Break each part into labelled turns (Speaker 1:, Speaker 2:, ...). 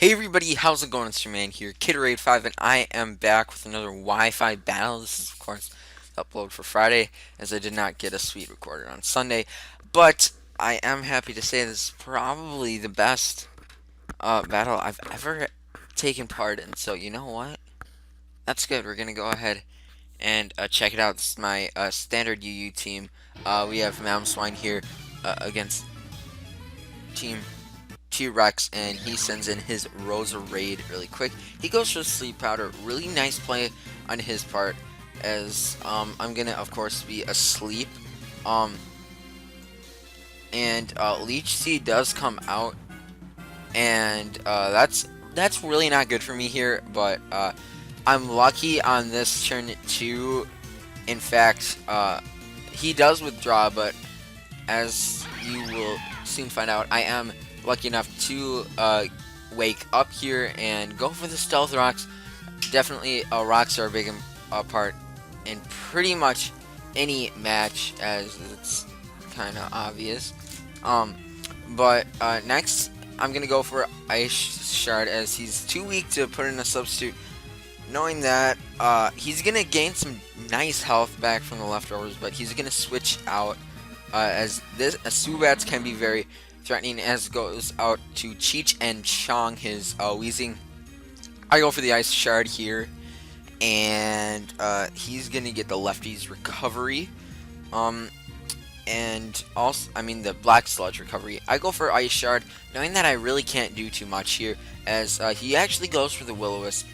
Speaker 1: Hey everybody, how's it going? It's your man here, Kidraid5, and I am back with another Wi-Fi battle. This is, of course, the upload for Friday, as I did not get a sweet recorder on Sunday. But I am happy to say this is probably the best battle I've ever taken part in. So you know what? That's good. We're gonna go ahead and check it out. This is my standard UU team. We have Mamswine here against Team T-Rex, and he sends in his Rosa Raid really quick. He goes for the Sleep Powder. Really nice play on his part, as I'm gonna of course be asleep. Um, and Leech Seed does come out, and that's really not good for me here. But I'm lucky on this turn too. In fact, he does withdraw, but as you will soon find out, I am lucky enough to wake up here and go for the Stealth Rocks. Definitely, rocks are a big part in pretty much any match, as it's kind of obvious. Um, but next, I'm going to go for Ice Shard, as he's too weak to put in a substitute. Knowing that, he's going to gain some nice health back from the leftovers, but he's going to switch out, as Subats can be very threatening, as it goes out to Cheech and Chong, his Weezing. I go for the Ice Shard here, and he's going to get the Lefty's recovery. And also, I mean, the Black Sludge recovery. I go for Ice Shard, knowing that I really can't do too much here, as he actually goes for the Will-O-Wisp.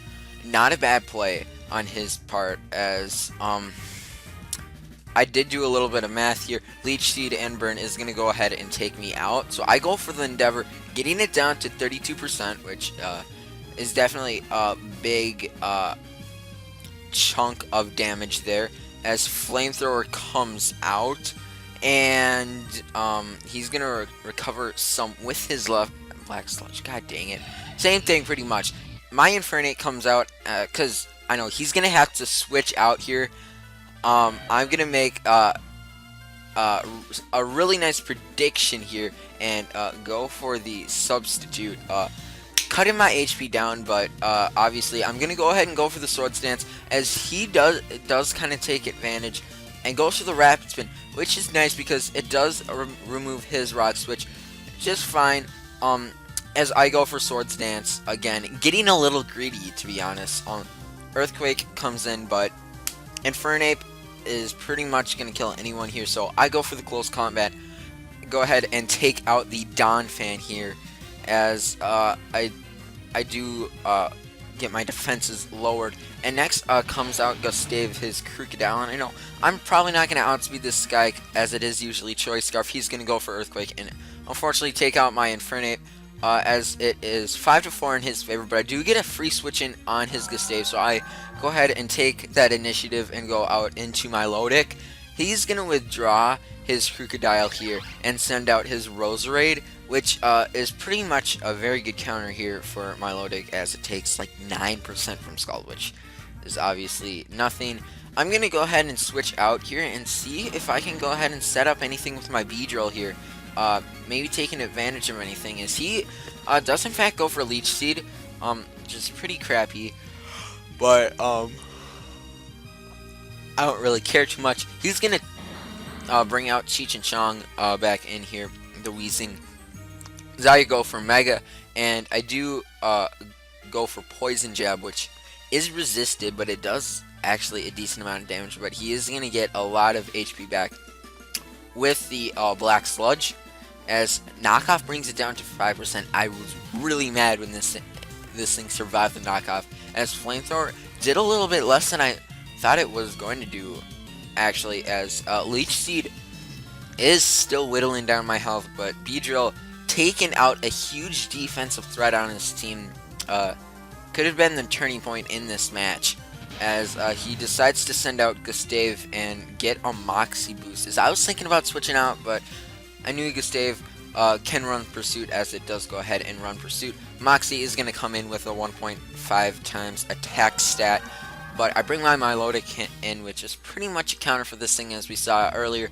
Speaker 1: Not a bad play on his part, as I did do a little bit of math here. Leech Seed and Burn is going to go ahead and take me out, so I go for the Endeavor, getting it down to 32%, which is definitely a big chunk of damage there, as Flamethrower comes out, and he's going to recover some with his left Black Sludge. God dang it. Same thing pretty much. My Infernape comes out, because I know he's going to have to switch out here. I'm going to make a really nice prediction here and go for the substitute. Cutting my HP down, but obviously I'm going to go ahead and go for the Swords Dance, as he does kind of take advantage and goes for the Rapid Spin, which is nice because it does remove his Rock Switch just fine. As I go for Swords Dance, again, getting a little greedy, to be honest. Earthquake comes in, but Infernape is pretty much going to kill anyone here, so I go for the Close Combat. Go ahead and take out the Don Fan here, as I do get my defenses lowered. And next comes out Gustave, his Crocodile, and I know I'm probably not going to outspeed this guy, as it is usually Choice Scarf. He's going to go for Earthquake, and unfortunately take out my Infernape. As it is 5-4 in his favor, but I do get a free switch in on his Gustave, so I go ahead and take that initiative and go out into my Lodic. He's going to withdraw his Crocodile here and send out his Roserade, which is pretty much a very good counter here for my Lodic, as it takes like 9% from Scald, which is obviously nothing. I'm going to go ahead and switch out here and see if I can go ahead and set up anything with my Beedrill here. Maybe taking advantage of anything, as he does in fact go for Leech Seed, which is pretty crappy, but I don't really care too much. He's gonna bring out Cheech and Chong back in here, the Weezing. Zaya go for Mega, and I do go for Poison Jab, which is resisted, but it does actually a decent amount of damage, but he is gonna get a lot of HP back with the Black Sludge, as Knockoff brings it down to 5%. I was really mad when this thing survived the Knockoff, as Flamethrower did a little bit less than I thought it was going to do, actually, as Leech Seed is still whittling down my health, but Beedrill taking out a huge defensive threat on his team could have been the turning point in this match, as he decides to send out Gustave and get a Moxie boost. As I was thinking about switching out, but I knew Gustave can run Pursuit, as it does go ahead and run Pursuit. Moxie is going to come in with a 1.5 times attack stat, but I bring my Milotic in, which is pretty much a counter for this thing, as we saw earlier.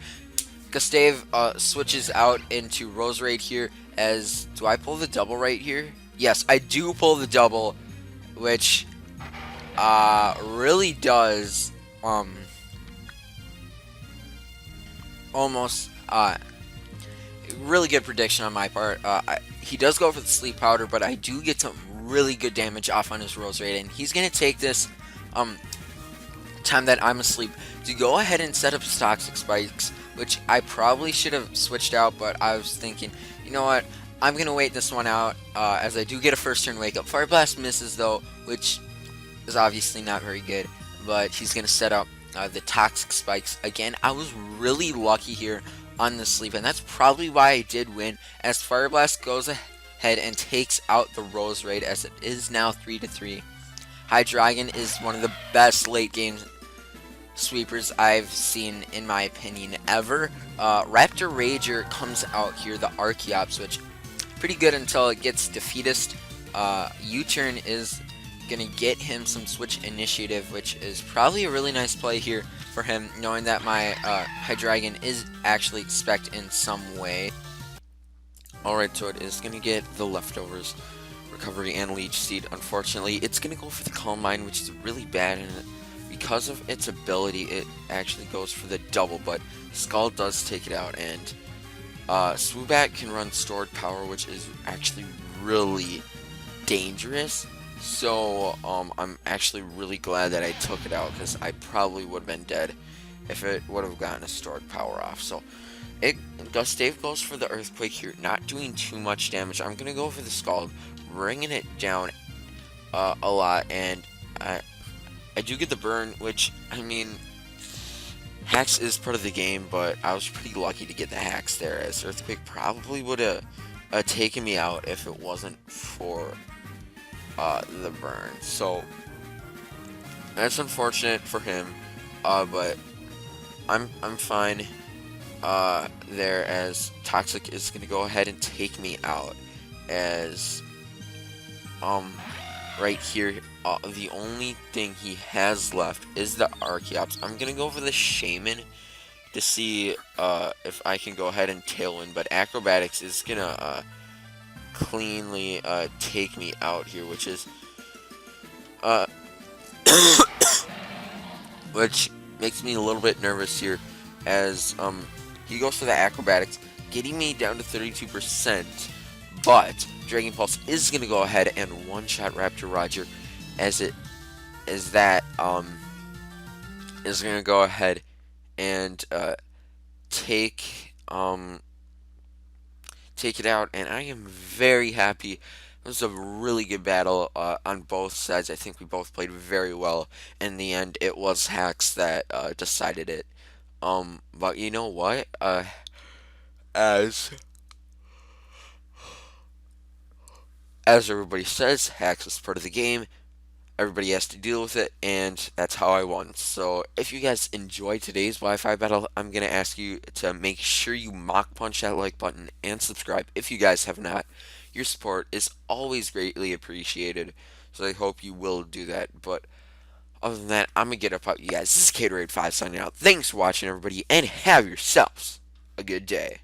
Speaker 1: Gustave switches out into Roserade here, as do I pull the double right here? Yes, I do pull the double, which really does um almost really good prediction on my part. He does go for the sleep powder, but I do get some really good damage off on his rose rate, and he's gonna take this um time that I'm asleep to go ahead and set up his toxic spikes, which I probably should have switched out, but I was thinking, you know what? I'm gonna wait this one out, as I do get a first turn wake up. Fire Blast misses though, which is obviously not very good, but he's going to set up the toxic spikes. Again, I was really lucky here on the sleep, and that's probably why I did win, as Fire Blast goes ahead and takes out the Rose Raid, as it is now 3-3. Hydreigon is one of the best late game sweepers I've seen, in my opinion, ever. Raptor Rager comes out here, the Archeops, which pretty good until it gets Defeatist. U-turn is gonna get him some switch initiative, which is probably a really nice play here for him, knowing that my Hydreigon is actually spec'd in some way. Alright, so it is gonna get the leftovers, recovery, and leech seed. Unfortunately, it's gonna go for the calm mind, which is really bad, and because of its ability, it actually goes for the double, but Skull does take it out, and Swoobat can run stored power, which is actually really dangerous. So I'm actually really glad that I took it out, because I probably would have been dead if it would have gotten a stored power off. So Gustave goes for the Earthquake here, not doing too much damage. I'm gonna go for the Scald, bringing it down a lot, and I do get the burn, which, I mean, Hacks is part of the game, but I was pretty lucky to get the Hacks there, as Earthquake probably would have taken me out if it wasn't for the burn. So that's unfortunate for him, but I'm fine there, as Toxic is gonna go ahead and take me out, as right here the only thing he has left is the Archeops. I'm gonna go for the Shaman to see if I can go ahead and Tailwind, but Acrobatics is gonna cleanly take me out here, which is uh, which makes me a little bit nervous here, as he goes for the Acrobatics, getting me down to 32%, but Dragon Pulse is gonna go ahead and one-shot Raptor Roger, as that is gonna go ahead and take take it out, and I am very happy. It was a really good battle on both sides. I think we both played very well. In the end, it was Hacks that decided it. But you know what? As as everybody says, Hacks is part of the game. Everybody has to deal with it, and that's how I won. So if you guys enjoyed today's Wi-Fi battle, I'm going to ask you to make sure you mock punch that like button and subscribe if you guys have not. Your support is always greatly appreciated, so I hope you will do that. But other than that, I'm going to get up out you guys. This is Caterade 5 signing out. Thanks for watching, everybody, and have yourselves a good day.